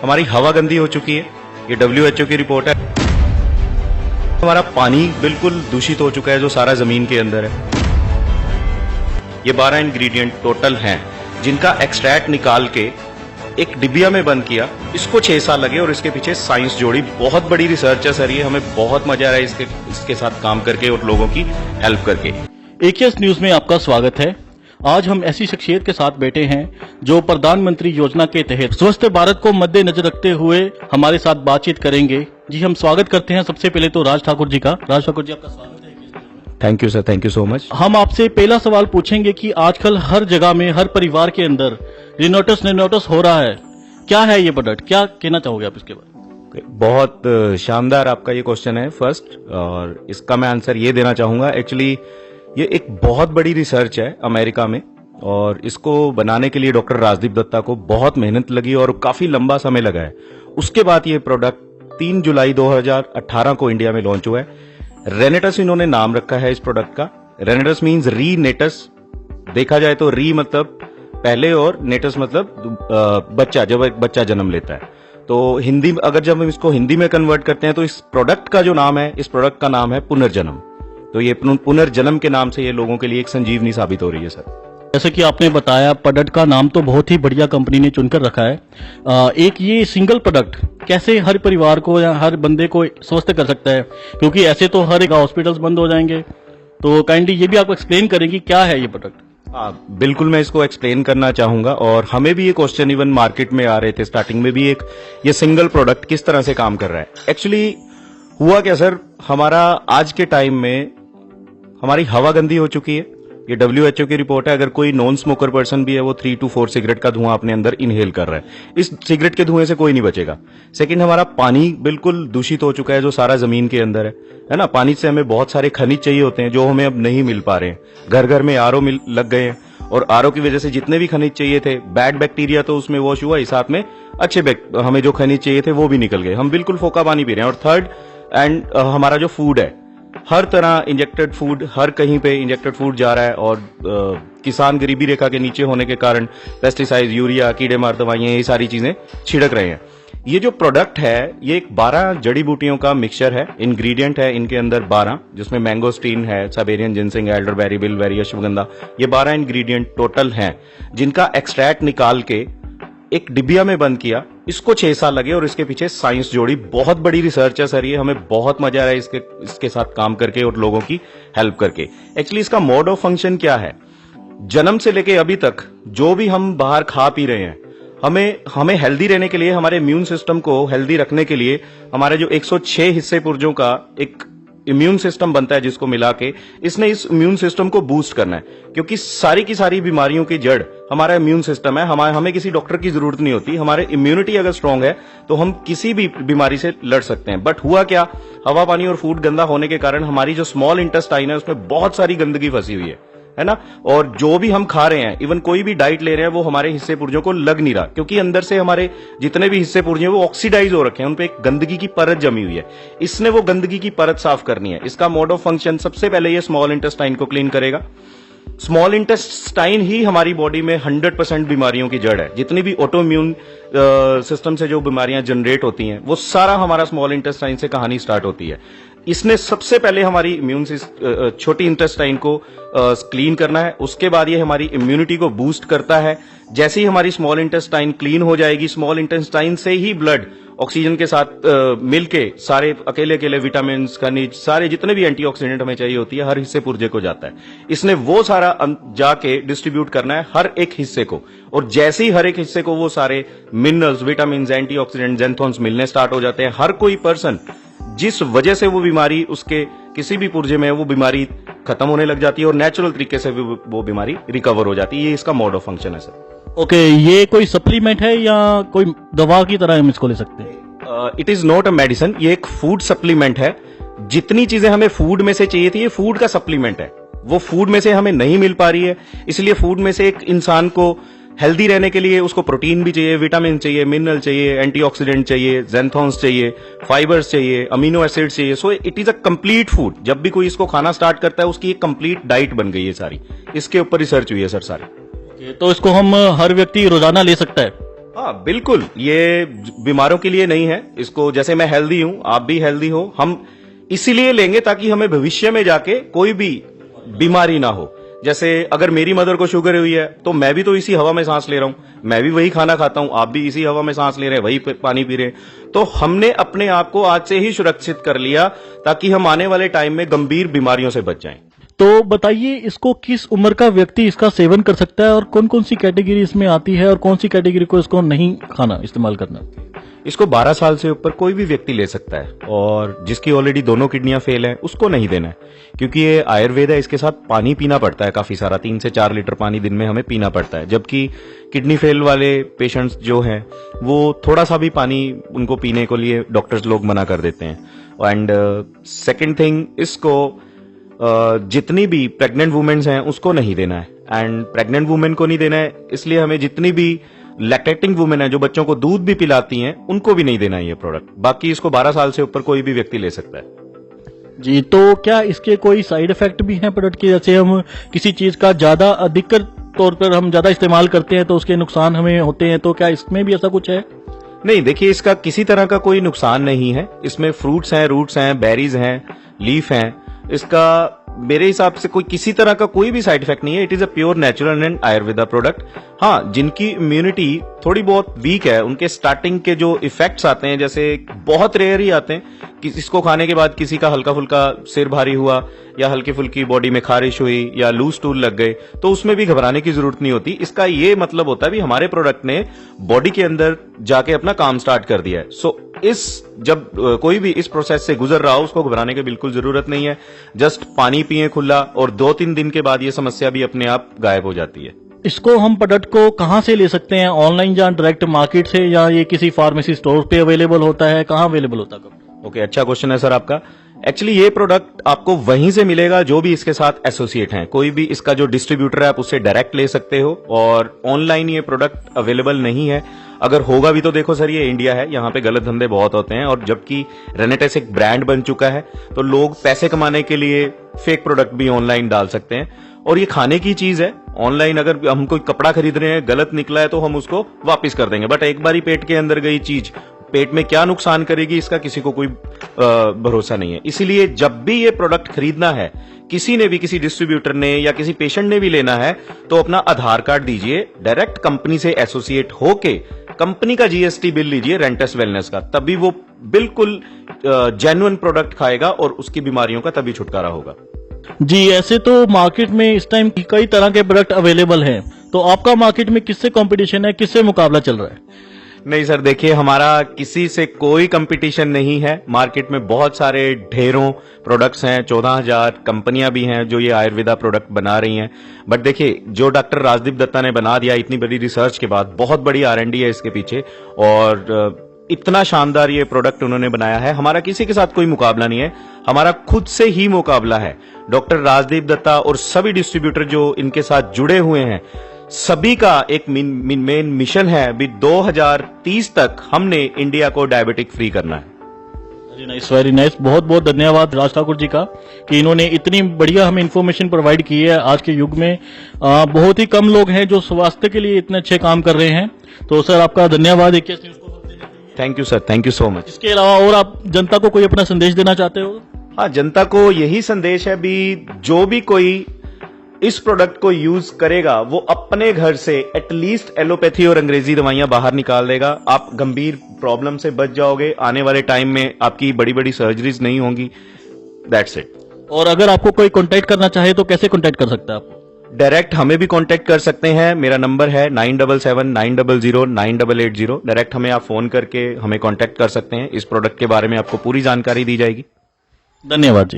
हमारी हवा गंदी हो चुकी है, ये WHO की रिपोर्ट है। हमारा पानी बिल्कुल दूषित हो चुका है जो सारा जमीन के अंदर है। ये 12 इंग्रेडिएंट टोटल हैं जिनका एक्सट्रैक्ट निकाल के एक डिबिया में बंद किया। इसको 6 साल लगे और इसके पीछे साइंस जोड़ी। बहुत बड़ी रिसर्च है सर, ये हमें बहुत मजा आ रहा है इसके साथ काम करके और लोगों की हेल्प करके। AKS न्यूज में आपका स्वागत है। आज हम ऐसी शख्सियत के साथ बैठे हैं जो प्रधानमंत्री योजना के तहत स्वस्थ भारत को मद्देनजर रखते हुए हमारे साथ बातचीत करेंगे। जी, हम स्वागत करते हैं सबसे पहले तो राज ठाकुर जी का। राज ठाकुर जी, आपका स्वागत है। Thank you sir, thank you so much. हम आपसे पहला सवाल पूछेंगे कि आजकल हर जगह में, हर परिवार के अंदर रिनोटस हो रहा है। क्या है ये प्रोडक्ट, क्या कहना चाहोगे आप इसके बारे में? बहुत शानदार आपका ये क्वेश्चन है फर्स्ट, और इसका मैं आंसर ये देना चाहूंगा। एक्चुअली ये एक बहुत बड़ी रिसर्च है अमेरिका में, और इसको बनाने के लिए डॉक्टर राजदीप दत्ता को बहुत मेहनत लगी और काफी लंबा समय लगा है। उसके बाद ये प्रोडक्ट 3 जुलाई 2018 को इंडिया में लॉन्च हुआ है। रेनेटस इन्होंने नाम रखा है इस प्रोडक्ट का। रेनेटस मीन्स रीनेटस। देखा जाए तो री मतलब पहले और नेटस मतलब बच्चा, जब एक बच्चा जन्म लेता है। तो हिंदी, अगर जब हम इसको हिंदी में कन्वर्ट करते हैं तो इस प्रोडक्ट का जो नाम है, इस प्रोडक्ट का नाम है पुनर्जन्म। तो ये पुनर्जन्म के नाम से ये लोगों के लिए एक संजीवनी साबित हो रही है सर। जैसे कि आपने बताया, प्रोडक्ट का नाम तो बहुत ही बढ़िया कंपनी ने चुनकर रखा है। एक ये सिंगल प्रोडक्ट कैसे हर परिवार को या हर बंदे को स्वस्थ कर सकता है, क्योंकि ऐसे तो हर एक हॉस्पिटल्स बंद हो जाएंगे। तो काइंडली ये भी आपको एक्सप्लेन करेंगे क्या है ये प्रोडक्ट। बिल्कुल, मैं इसको एक्सप्लेन करना चाहूंगा। और हमें भी ये क्वेश्चन इवन मार्केट में आ रहे थे स्टार्टिंग में भी, एक ये सिंगल प्रोडक्ट किस तरह से काम कर रहा है। एक्चुअली हुआ क्या सर, हमारा आज के टाइम में हमारी हवा गंदी हो चुकी है। ये WHO की रिपोर्ट है। अगर कोई नॉन स्मोकर पर्सन भी है, वो 3 to 4 सिगरेट का धुआं अपने अंदर इनहेल कर रहा है। इस सिगरेट के धुएं से कोई नहीं बचेगा। सेकंड, हमारा पानी बिल्कुल दूषित हो चुका है जो सारा जमीन के अंदर है ना। पानी से हमें बहुत सारे खनिज चाहिए होते हैं जो हमें अब नहीं मिल पा रहे हैं। घर घर में RO लग गए हैं, और RO की वजह से जितने भी खनिज चाहिए थे, बैड बैक्टीरिया तो उसमें वॉश हुआ ही, साथ में अच्छे हमें जो खनिज चाहिए थे वो भी निकल गए। हम बिल्कुल फोका पानी पी रहे हैं। और थर्ड एंड हमारा जो फूड है, हर तरह इंजेक्टेड फूड, हर कहीं पे इंजेक्टेड फूड जा रहा है। और किसान गरीबी रेखा के नीचे होने के कारण पेस्टिसाइड, यूरिया, कीड़े मार दवाइयां, ये सारी चीजें छिड़क रहे हैं। ये जो प्रोडक्ट है, ये एक 12 जड़ी बूटियों का मिक्सचर है। इंग्रेडिएंट है इनके अंदर 12, जिसमें मैंगोस्टीन है, Siberian ginseng, elderberry, bilberry, ashwagandha. ये 12 इंग्रेडिएंट टोटल हैं जिनका एक्सट्रैक्ट निकाल के एक डिबिया में बंद किया। इसको 6 साल लगे और इसके पीछे साइंस जोड़ी। बहुत बड़ी रिसर्च है सर, ये हमें बहुत मजा आ रहा है इसके साथ काम करके और लोगों की हेल्प करके। एक्चुअली इसका मोड ऑफ फंक्शन क्या है, जन्म से लेके अभी तक जो भी हम बाहर खा पी रहे हैं, हमें हेल्दी रहने के लिए, हमारे इम्यून सिस्टम को हेल्दी रखने के लिए, हमारे जो 106 हिस्से पुर्जों का एक इम्यून सिस्टम बनता है जिसको मिला के, इसने इस इम्यून सिस्टम को बूस्ट करना है। क्योंकि सारी की सारी बीमारियों की जड़ हमारा इम्यून सिस्टम है। हमें किसी डॉक्टर की जरूरत नहीं होती। हमारे इम्यूनिटी अगर स्ट्रांग है तो हम किसी भी बीमारी से लड़ सकते हैं। बट हुआ क्या, हवा, पानी और फूड गंदा होने के कारण हमारी जो स्मॉल इंटेस्टाइन है उसमें बहुत सारी गंदगी फंसी हुई है ना। और जो भी हम खा रहे हैं, इवन कोई भी डाइट ले रहे हैं, वो हमारे हिस्से पुर्जों को लग नहीं रहा, क्योंकि अंदर से हमारे जितने भी हिस्से पुर्जे हैं वो ऑक्सीडाइज हो रखे हैं, उनपे एक गंदगी की परत जमी हुई है। इसने वो गंदगी की परत साफ करनी है। इसका मोड ऑफ फंक्शन, सबसे पहले ये स्मॉल इंटेस्टाइन को क्लीन करेगा। स्मॉल इंटेस्टाइन ही हमारी बॉडी में 100% बीमारियों की जड़ है। जितनी भी ऑटो इम्यून सिस्टम से जो बीमारियां जनरेट होती हैं, वो सारा हमारा स्मॉल इंटेस्टाइन से कहानी स्टार्ट होती है। इसने सबसे पहले हमारी इम्यून छोटी इंटेस्टाइन को क्लीन करना है। उसके बाद ये हमारी इम्यूनिटी को बूस्ट करता है। जैसे ही हमारी स्मॉल इंटेस्टाइन क्लीन हो जाएगी, स्मॉल इंटेस्टाइन से ही ब्लड ऑक्सीजन के साथ मिलके सारे अकेले अकेले विटामिन, खनिज, सारे जितने भी एंटीऑक्सीडेंट हमें चाहिए होती है, हर हिस्से पुर्जे को जाता है। इसने वो सारा जाके डिस्ट्रीब्यूट करना है हर एक हिस्से को। और जैसे ही हर एक हिस्से को वो सारे मिनरल्स, विटामिन, एंटीऑक्सीडेंट, जेंथोन्स मिलने स्टार्ट हो जाते हैं, हर कोई पर्सन जिस वजह से वो बीमारी उसके किसी भी पुर्जे में है, वो बीमारी खत्म होने लग जाती है और नेचुरल तरीके से वो बीमारी रिकवर हो जाती है। ये इसका मोड ऑफ फंक्शन है सर। ओके, ये कोई सप्लीमेंट है या कोई दवा की तरह हम इसको ले सकते हैं? It is not a medicine, ये एक फूड सप्लीमेंट है। जितनी चीजें हमें फूड में से चाहिए थी, ये फूड का सप्लीमेंट है। वो फूड में से हमें नहीं मिल पा रही है, इसलिए फूड में से एक इंसान को हेल्दी रहने के लिए उसको प्रोटीन भी चाहिए, विटामिन चाहिए, मिनरल चाहिए, एंटीऑक्सीडेंट चाहिए, जेंथोन्स चाहिए, फाइबर्स चाहिए, अमीनो एसिड्स चाहिए। So it is a complete food. जब भी कोई इसको खाना स्टार्ट करता है, उसकी एक कंप्लीट डाइट बन गई है सारी। इसके ऊपर रिसर्च हुई है सर सारी। तो इसको हम हर व्यक्ति रोजाना ले सकता है? हाँ बिल्कुल, ये बीमारों के लिए नहीं है। इसको जैसे मैं हेल्दी हूं, आप भी हेल्दी हो, हम इसीलिए लेंगे ताकि हमें भविष्य में जाके कोई भी बीमारी ना हो। जैसे अगर मेरी मदर को शुगर हुई है तो मैं भी तो इसी हवा में सांस ले रहा हूं, मैं भी वही खाना खाता हूं, आप भी इसी हवा में सांस ले रहे हैं, वही पानी पी रहे हैं। तो हमने अपने आप को आज से ही सुरक्षित कर लिया ताकि हम आने वाले टाइम में गंभीर बीमारियों से बच जाएं। तो बताइए, इसको किस उम्र का व्यक्ति इसका सेवन कर सकता है और कौन कौन सी कैटेगरी इसमें आती है और कौन सी कैटेगरी को इसको नहीं खाना, इस्तेमाल करना? इसको 12 साल से ऊपर कोई भी व्यक्ति ले सकता है, और जिसकी ऑलरेडी दोनों किडनियां फेल हैं उसको नहीं देना है, क्योंकि ये आयुर्वेद है। इसके साथ पानी पीना पड़ता है काफी सारा, 3 से 4 लीटर पानी दिन में हमें पीना पड़ता है। जबकि किडनी फेल वाले पेशेंट्स जो हैं वो थोड़ा सा भी पानी उनको पीने के लिए डॉक्टर्स लोग मना कर देते हैं। एंड सेकेंड थिंग, इसको जितनी भी प्रेग्नेंट वुमेन्स हैं उसको नहीं देना है। एंड प्रेग्नेंट वुमेन को नहीं देना है इसलिए हमें जितनी भी लैक्टेटिंग वुमेन है जो बच्चों को दूध भी पिलाती हैं उनको भी नहीं देना है ये प्रोडक्ट। बाकी इसको 12 साल से ऊपर कोई भी व्यक्ति ले सकता है। जी, तो क्या इसके कोई साइड इफेक्ट भी हैं प्रोडक्ट के? जैसे हम किसी चीज का ज्यादा अधिकतर तौर पर हम ज्यादा इस्तेमाल करते हैं तो उसके नुकसान हमें होते हैं, तो क्या इसमें भी ऐसा कुछ है? नहीं, देखिए इसका किसी तरह का कोई नुकसान नहीं है। इसमें फ्रूट्स हैं, रूट्स हैं, बेरीज हैं, लीफ हैं। इसका मेरे हिसाब से कोई किसी तरह का कोई भी साइड इफेक्ट नहीं है। It is a pure natural and Ayurveda product. हाँ, जिनकी इम्यूनिटी थोड़ी बहुत वीक है उनके स्टार्टिंग के जो इफेक्ट्स आते हैं, जैसे बहुत रेयर ही आते हैं कि इसको खाने के बाद किसी का हल्का फुल्का सिर भारी हुआ या हल्की फुल्की बॉडी में खारिश हुई या लूज टूल लग गए, तो उसमें भी घबराने की जरूरत नहीं होती। इसका ये मतलब होता है भी हमारे प्रोडक्ट ने बॉडी के अंदर जाके अपना काम स्टार्ट कर दिया है। सो जब कोई भी इस प्रोसेस से गुजर रहा हो उसको घबराने की बिल्कुल जरूरत नहीं है। जस्ट पानी पिए खुला, और 2-3 दिन के बाद ये समस्या भी अपने आप गायब हो जाती है। इसको हम प्रोडक्ट को कहाँ से ले सकते हैं? ऑनलाइन या डायरेक्ट मार्केट से, या ये किसी फार्मेसी स्टोर पे अवेलेबल होता है? कहाँ अवेलेबल होता है? ओके, अच्छा क्वेश्चन है सर आपका। एक्चुअली ये प्रोडक्ट आपको वहीं से मिलेगा जो भी इसके साथ एसोसिएट हैं। कोई भी इसका जो डिस्ट्रीब्यूटर है आप उससे डायरेक्ट ले सकते हो, और ऑनलाइन ये प्रोडक्ट अवेलेबल नहीं है। अगर होगा भी तो देखो सर, ये इंडिया है, यहाँ पे गलत धंधे बहुत होते हैं, और जबकि रेनेटेस एक ब्रांड बन चुका है तो लोग पैसे कमाने के लिए फेक प्रोडक्ट भी ऑनलाइन डाल सकते हैं। और ये खाने की चीज है। ऑनलाइन अगर हम कोई कपड़ा खरीद रहे हैं, गलत निकला है तो हम उसको वापस कर देंगे, बट एक बार ही पेट के अंदर गई चीज पेट में क्या नुकसान करेगी इसका किसी को कोई भरोसा नहीं है। इसीलिए जब भी ये प्रोडक्ट खरीदना है, किसी ने भी, किसी डिस्ट्रीब्यूटर ने या किसी पेशेंट ने भी लेना है, तो अपना आधार कार्ड दीजिए, डायरेक्ट कंपनी से एसोसिएट होके कंपनी का जीएसटी बिल लीजिए रेंटस वेलनेस का, तभी वो बिल्कुल जेन्युइन प्रोडक्ट खाएगा और उसकी बीमारियों का तभी छुटकारा होगा। जी, ऐसे तो मार्केट में इस टाइम कई तरह के प्रोडक्ट अवेलेबल हैं, तो आपका मार्केट में किससे कंपटीशन है, किससे मुकाबला चल रहा है? नहीं सर, देखिए हमारा किसी से कोई कंपटीशन नहीं है। मार्केट में बहुत सारे ढेरों प्रोडक्ट्स हैं, 14,000 कंपनियां भी हैं जो ये आयुर्वेदा प्रोडक्ट बना रही हैं। बट देखिए, जो डॉक्टर राजदीप दत्ता ने बना दिया इतनी बड़ी रिसर्च के बाद, बहुत बड़ी R&D है इसके पीछे, और इतना शानदार ये प्रोडक्ट उन्होंने बनाया है। हमारा किसी के साथ कोई मुकाबला नहीं है, हमारा खुद से ही मुकाबला है। डॉक्टर राजदीप दत्ता और सभी डिस्ट्रीब्यूटर जो इनके साथ जुड़े हुए हैं, सभी का एक मेन मिशन है भी 2030 तक हमने इंडिया को डायबिटिक फ्री करना है। Very nice, very nice. बहुत बहुत धन्यवाद राज ठाकुर जी का कि इन्होंने इतनी बढ़िया हमें इन्फॉर्मेशन प्रोवाइड की है। आज के युग में बहुत ही कम लोग हैं जो स्वास्थ्य के लिए इतने अच्छे काम कर रहे हैं। तो सर, आपका धन्यवाद। Thank you sir, thank you so much. इसके अलावा और आप जनता को कोई अपना संदेश देना चाहते हो? हाँ, जनता को यही संदेश है भी जो भी कोई इस प्रोडक्ट को यूज करेगा वो अपने घर से एटलीस्ट एलोपैथी और अंग्रेजी दवाइयां बाहर निकाल देगा। आप गंभीर प्रॉब्लम से बच जाओगे। आने वाले टाइम में आपकी बड़ी बड़ी सर्जरीज नहीं होंगी। That's it. और अगर आपको कोई कांटेक्ट करना चाहे तो कैसे कांटेक्ट कर सकता है आप? डायरेक्ट हमें भी कांटेक्ट कर सकते हैं। मेरा नंबर है 9779009880। डायरेक्ट हमें आप फोन करके हमें कांटेक्ट कर सकते हैं। इस प्रोडक्ट के बारे में आपको पूरी जानकारी दी जाएगी। धन्यवाद जी।